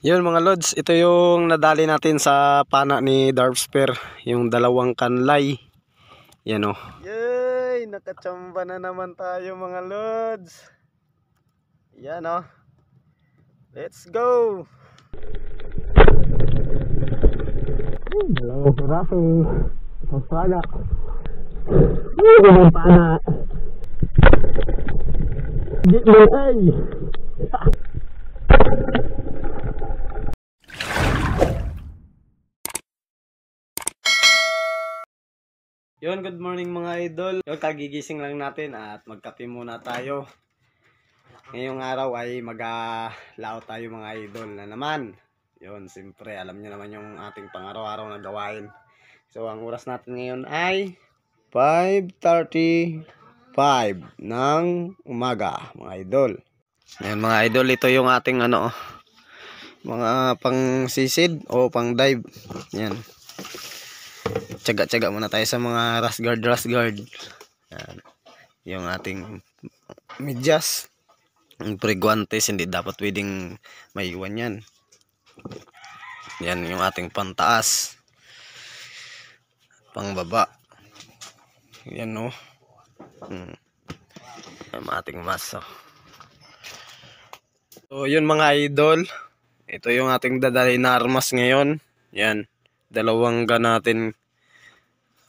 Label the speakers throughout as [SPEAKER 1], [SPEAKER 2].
[SPEAKER 1] Yun mga lods, ito yung nadali natin sa pana ni Darpsper, yung dalawang kanlay. Yan o. Yay! Nakachamba na naman tayo mga lods. Yan o. Let's go! Dalawang piraso. Itong pana. Dalawang pana. Di mo ay! Yun, good morning mga idol. Yun, kagigising lang natin at magkape muna tayo. Ngayong araw ay mag-laot tayo mga idol na naman. Yun, siyempre alam nyo naman yung ating pang-araw-araw na gawain. So, ang oras natin ngayon ay 5:35 ng umaga mga idol. Ayan mga idol, ito yung ating mga pang-sisid o pang-dive. Yan. Tsaga-tsaga muna tayo sa mga rash guard. Yan. Yung ating medyas. Yung pre-guantes, hindi dapat pwedeng maiwan yan. Yan yung ating pantaas. Pangbaba. Yan o. Yung ating maso. So yun mga idol. Ito yung ating dadali na armas ngayon. Yan. Dalawang gun natin.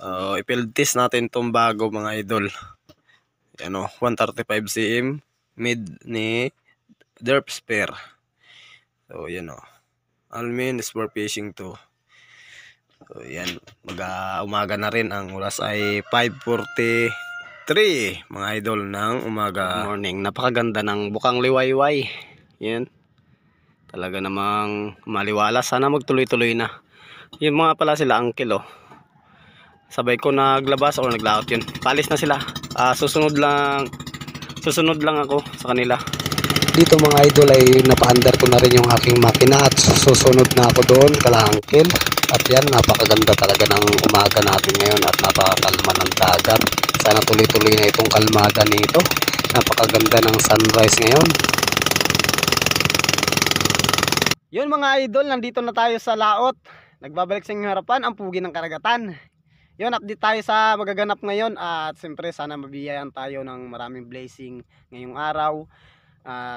[SPEAKER 1] I-field test natin itong bago mga idol. Yan o, 135 cm mid ni Darpsper. So yan o, Almin is for fishing to. So yan, umaga na rin. Ang oras ay 5:43 mga idol ng umaga. Morning, napakaganda ng bukang liwayway. Yan, talaga namang maliwala. Sana magtuloy-tuloy na. Yun mga pala sila uncle o. Sabay ko naglabas o naglaot yun. Paalis na sila. Susunod lang ako sa kanila. Dito mga idol ay napa-under ko na rin yung aking makina at susunod na ako doon kala uncle. At yan, napakaganda talaga ng umaga natin ngayon at napakakalma ng dagat. Sana tuloy-tuloy na itong kalmada nito. Napakaganda ng sunrise ngayon. Yun mga idol, nandito na tayo sa laot. Nagbabalik sa inyong harapan ang pugi ng karagatan. Yun, update tayo sa magaganap ngayon at siyempre sana mabiyayan tayo ng maraming blessing ngayong araw.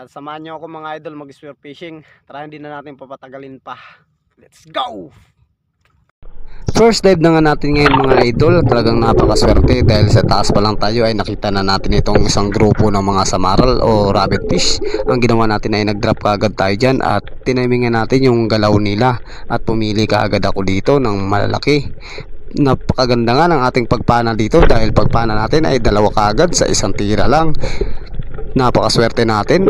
[SPEAKER 1] Samahan nyo ako mga idol mag-spear fishing. Tara, hindi na natin papatagalin pa. Let's go! First dive na nga natin ngayon mga idol. Talagang napakaswerte dahil sa taas pa lang tayo ay nakita na natin itong isang grupo ng mga samaral o rabbit fish. Ang ginawa natin ay nag-drop kaagad tayo dyan at tinamingan natin yung galaw nila at pumili kaagad ako dito ng malalaki. Napakaganda nga ng ating pagpana dito dahil pagpana natin ay dalawa kaagad sa isang tira lang. Napakaswerte natin.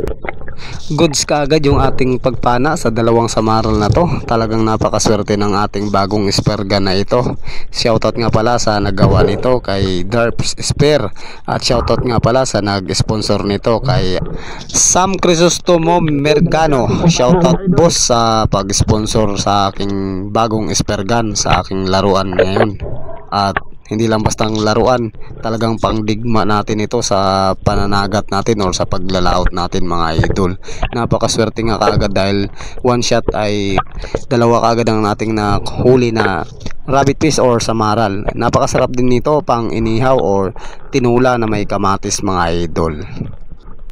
[SPEAKER 1] Goods kaagad yung ating pagpana sa dalawang samaral na to. Talagang napakaswerte ng ating bagong spear gun na ito. Shoutout nga pala sa nagawa nito kay Darpsper. At shoutout nga pala sa nag-sponsor nito kay Sam Crisostomo Mercano. Shoutout boss sa pag-sponsor sa aking bagong spear gun sa aking laruan ngayon. At hindi lang bastang laruan, talagang pangdigma natin ito sa pananagat natin or sa paglalaot natin mga idol. Napakaswerte nga kaagad dahil one shot ay dalawa kaagad ang nating nahuli na rabbit fish or samaral. Napakasarap din nito pang inihaw or tinula na may kamatis mga idol.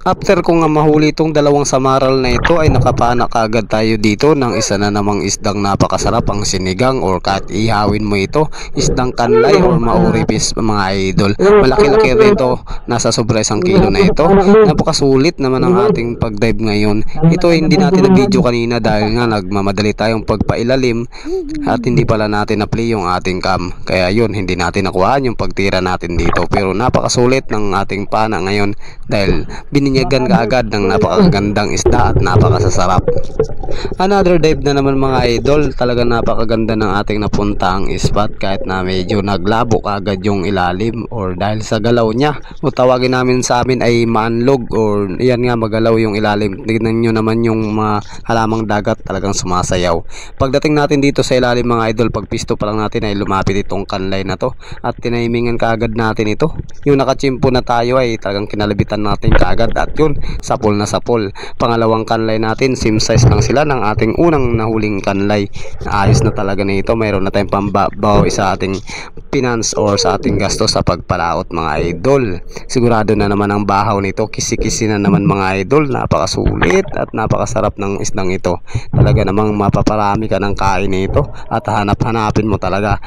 [SPEAKER 1] After ko nga mahuli itong dalawang samaral na ito ay nakapana kaagad tayo dito ng isa na namang isdang napakasarap ang sinigang or kahit ihawin mo ito, isdang kanlay or mauripis mga idol. Malaki-laki rito, nasa sobra 1 kilo na ito. Napakasulit naman ang ating pag-dive ngayon. Ito hindi natin na video kanina dahil nga nagmamadali tayong pagpailalim at hindi pala natin na-play yung ating cam. Kaya yun, hindi natin nakuhaan yung pagtira natin dito. Pero napakasulit ng ating pana ngayon dahil bininyagan kaagad ng napakagandang isda at napakasasarap. Another dive na naman mga idol. Talagang napakaganda ng ating napuntang spot kahit na medyo naglabo kaagad yung ilalim or dahil sa galaw niya. O tawagin namin sa amin ay maanlog or yan nga magalaw yung ilalim. Tignan nyo naman yung mga halamang dagat talagang sumasayaw. Pagdating natin dito sa ilalim mga idol, pag pisto pa lang natin ay lumapit itong kanlay na to at tinaimingan kaagad natin ito. Yung nakachimpo na tayo ay talagang kinalabitan natin kaagad at yun, sapol na sapol. Pangalawang kanlay natin, same size lang sila ng ating unang nahuling kanlay. Ayos na talaga na ito. Mayroon na tayong pambabaw sa ating finance or sa ating gastos sa pagpalaot mga idol. Sigurado na naman ang bahaw nito. Kisi-kisi na naman mga idol. Napakasulit at napakasarap ng isdang ito. Talaga namang mapaparami ka ng kain nito at hanap-hanapin mo talaga.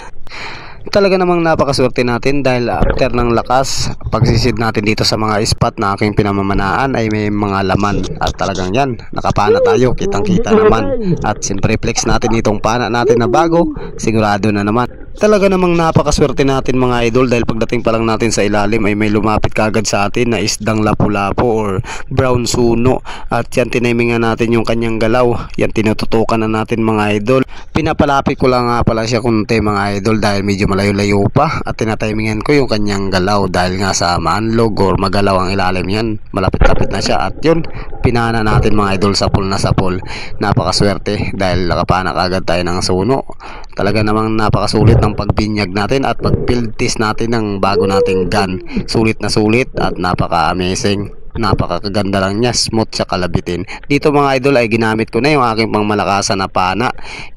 [SPEAKER 1] Talaga namang napakaswerte natin dahil after ng lakas, pagsisid natin dito sa mga spot na aking pinamamanaan ay may mga laman at talagang yan, nakapana tayo, kitang kita naman. At siyempre flex natin itong pana natin na bago, sigurado na naman. Talaga namang napakaswerte natin mga idol dahil pagdating pa lang natin sa ilalim ay may lumapit kagad sa atin na isdang lapu-lapu or brown suno. At yan tinimingan natin yung kanyang galaw, yan tinututukan na natin mga idol. Pinapalapit ko lang nga pala siya kunti mga idol dahil medyo malayo-layo pa at tinatimingan ko yung kanyang galaw dahil nga sa maanlog or magalaw ang ilalim yan, malapit-lapit na siya. At yun, pinana natin mga idol, sapol na sapol. Napakaswerte dahil nakapana kagad tayo ng suno. Talaga namang napakasulit ng pagbinyag natin at pag-field test natin ng bago nating gun. Sulit na sulit at napaka-amazing. Napakaganda lang niya, smooth siya kalabitin. Dito mga idol ay ginamit ko na yung aking pangmalakasan na pana.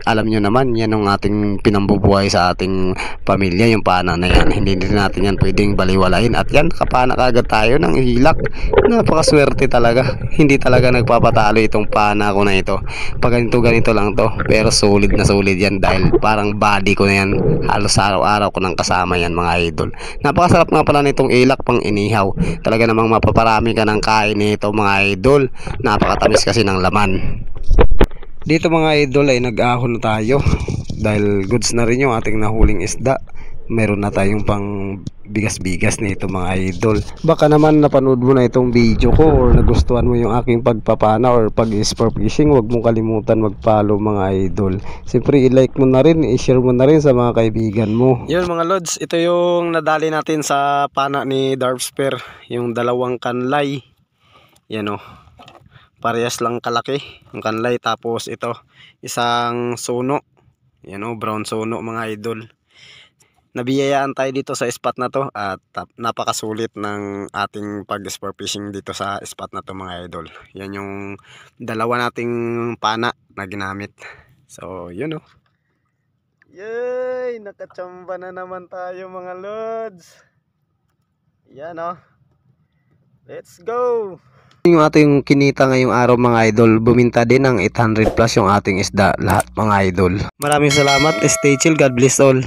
[SPEAKER 1] Alam nyo naman, yan ang ating pinambubuhay sa ating pamilya, yung pana na yan. Hindi din natin yan pwedeng baliwalain. At yan, kapana kagad tayo ng hilak. Napakaswerte talaga. Hindi talaga nagpapatalo itong pana ko na ito. Pag ganito lang to, pero solid na solid yan dahil parang body ko na yan. Halos araw-araw ko nang kasama yan mga idol. Napakasarap nga pala nitong ilak pang inihaw. Talaga namang mapaparami ka ng kain nito mga idol. Napakatamis kasi ng laman. Dito mga idol ay nag-ahon na tayo dahil goods na rin yung ating nahuling isda. Meron na tayong pang bigas-bigas nito mga idol. Baka naman napanood mo na itong video ko or nagustuhan mo yung aking pagpapana or pag-sport fishing, huwag mong kalimutan mag-follow mga idol. Siyempre i-like mo na rin, i-share mo na rin sa mga kaibigan mo. Yun mga lods, ito yung nadali natin sa pana ni Darpsper, yung dalawang kanlay. Yan o, parehas lang kalaki yung kanlay. Tapos ito isang suno, yan o, brown suno mga idol. Nabiyayaan tayo dito sa spot na to at napakasulit ng ating pag-sport fishing dito sa spot na to mga idol. Yan yung dalawa nating pana na ginamit. So yun o. Yay! Nakachamba na naman tayo mga lods. Yan o. Let's go! Yung ating kinita ngayong araw mga idol, buminta din ng 800 plus yung ating isda lahat mga idol. Maraming salamat, stay chill, God bless all.